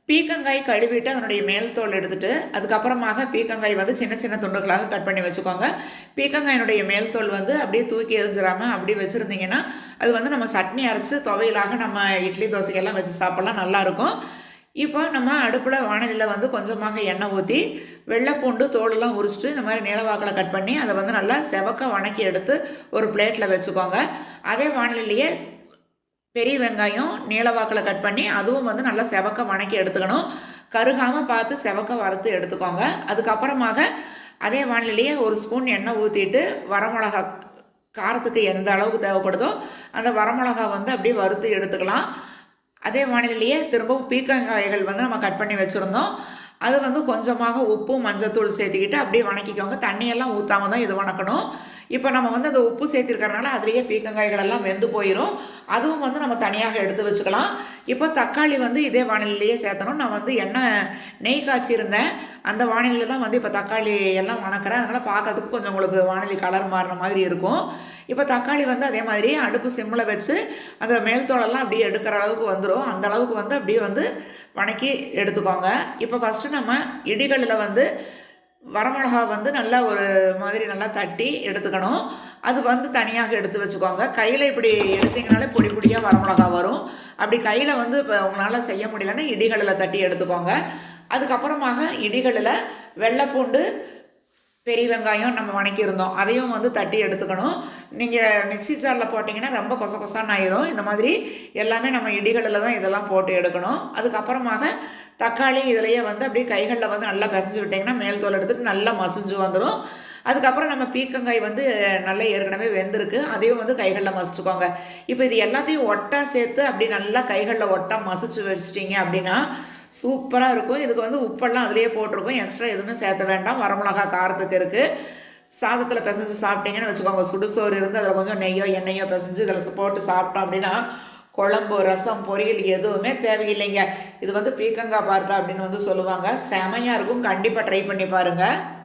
பீர்க்கங்காய் கழுவிட்டு அதனுடைய மேல் தோல் எடுத்துட்டு, அதுக்கப்புறமாக பீர்க்கங்காய் வந்து சின்ன சின்ன துண்டுகளாக கட் பண்ணி வச்சுக்கோங்க. பீர்க்கங்காயினுடைய மேல் தோல் வந்து அப்படியே தூக்கி எறிஞ்சிராம அப்படியே வச்சுருந்தீங்கன்னா, அது வந்து நம்ம சட்னி அரைச்சு துவையலாக நம்ம இட்லி, தோசைக்கெல்லாம் வச்சு சாப்பிட்லாம் நல்லாயிருக்கும். இப்போ நம்ம அடுப்பில வாணலியில வந்து கொஞ்சமாக எண்ணெய் ஊத்தி, வெள்ளை பூண்டு தோலெல்லாம் உரிச்சுட்டு, இந்த மாரி நீள வாக்குல கட் பண்ணி, அத வந்து நல்லா செவக்க வணக்கி எடுத்து ஒரு பிளேட்ல வச்சுக்கோங்க. அதே வாணலிலேயே பெரிய வெங்காயம் நீள வாக்குல கட் பண்ணி, அதுவும் வந்து நல்லா செவக்க வணக்கி எடுத்துக்கணும். கருகாம பார்த்து செவக்க வறுத்து எடுத்துக்கோங்க. அதுக்கப்புறமாக அதே வாணலிலேயே 1 ஸ்பூன் எண்ணெய் ஊத்திட்டு, வரமிளகா காரத்துக்கு எந்த அளவுக்கு தேவைப்படுதோ, அந்த வரமிளகா வந்து அப்படியே வறுத்து எடுத்துக்கலாம். அதே வாணலிலேயே திரும்பவும் பீர்க்கங்காய்கள் வந்து நம்ம கட் பண்ணி வச்சுருந்தோம். அது வந்து கொஞ்சமாக உப்பு, மஞ்சத்தூள் சேர்த்துக்கிட்டு அப்படியே வணக்கிக்கோங்க. தண்ணியெல்லாம் ஊத்தாம தான் இது வணக்கணும். இப்போ நம்ம வந்து அந்த உப்பு சேர்த்திருக்கறனால அதிலேயே பீர்க்கங்காய்கள் எல்லாம் வெந்து போயிரும். அதுவும் வந்து நம்ம தனியாக எடுத்து வச்சுக்கலாம். இப்போ தக்காளி வந்து இதே வாணலிலேயே சேர்த்தணும். நான் வந்து நெய் காய்ச்சிருந்தேன். அந்த வாணலில தான் வந்து இப்போ தக்காளி எல்லாம் வணக்குறேன். அதனால் பார்க்கறதுக்கு கொஞ்சம் உங்களுக்கு வாணலி கலர் மாறுன மாதிரி இருக்கும். இப்போ தக்காளி வந்து அதே மாதிரி அடுப்பு சிம்மில் வச்சு அந்த மேல் தோலெல்லாம் அப்படியே எடுக்கிற அளவுக்கு வந்துடும். அந்த அளவுக்கு வந்து அப்படியே வந்து வணக்கி எடுத்துக்கோங்க. இப்போ ஃபஸ்ட்டு நம்ம இடிகளில் வந்து வரமிளகா வந்து நல்லா ஒரு மாதிரி நல்லா தட்டி எடுத்துக்கணும். அது வந்து தனியாக எடுத்து வச்சுக்கோங்க. கையில் இப்படி எடுத்தீங்கனாலே பொடி பொடியாக வரமிளகா வரும். அப்படி கையில் வந்து இப்போ உங்களால் செய்ய முடியலன்னா இடிகளில் தட்டி எடுத்துக்கோங்க. அதுக்கப்புறமாக இடிகளில் வெள்ளை பூண்டு, பெரிய வெங்காயம் நம்ம வணக்கியிருந்தோம். அதையும் வந்து தட்டி எடுத்துக்கணும். நீங்கள் மிக்ஸி ஜாரில் போட்டிங்கன்னா ரொம்ப கொச கொசான்னு ஆயிரும். இந்த மாதிரி எல்லாமே நம்ம இடிகளில் தான் இதெல்லாம் போட்டு எடுக்கணும். அதுக்கப்புறமாக தக்காளி இதிலேயே வந்து அப்படியே கைகளில் வந்து நல்லா பிசைஞ்சு விட்டிங்கன்னா மேல் தோல் எடுத்துட்டு நல்லா மசிஞ்சு வந்துடும். அதுக்கப்புறம் நம்ம பீர்க்கங்காய் வந்து நல்லா ஏற்கனவே வெந்திருக்கு. அதையும் வந்து கைகளில் மசிச்சுக்கோங்க. இப்போ இது எல்லாத்தையும் ஒட்டா சேர்த்து அப்படி நல்லா கைகளில் ஒட்டா மசிச்சு வச்சிட்டிங்க அப்படின்னா சூப்பராக இருக்கும். இதுக்கு வந்து உப்பெல்லாம் அதிலேயே போட்டிருக்கும். எக்ஸ்ட்ரா எதுவுமே சேர்த்த வேண்டாம். வரமிளகா காரத்துக்கு இருக்குது. சாதத்தில் பிசைஞ்சு சாப்பிட்டீங்கன்னு வச்சுக்கோங்க. சுடுசோறு இருந்து அதில் கொஞ்சம் நெய்யோ எண்ணெயோ பிசைஞ்சு இதில் போட்டு சாப்பிட்டோம் அப்படின்னா குழம்பு, ரசம், பொரியல் எதுவுமே தேவையில்லைங்க. இது வந்து பீர்க்கங்காய் பார்த்தா அப்படின்னு வந்து சொல்லுவாங்க. செமையாக இருக்கும். கண்டிப்பாக ட்ரை பண்ணி பாருங்கள்.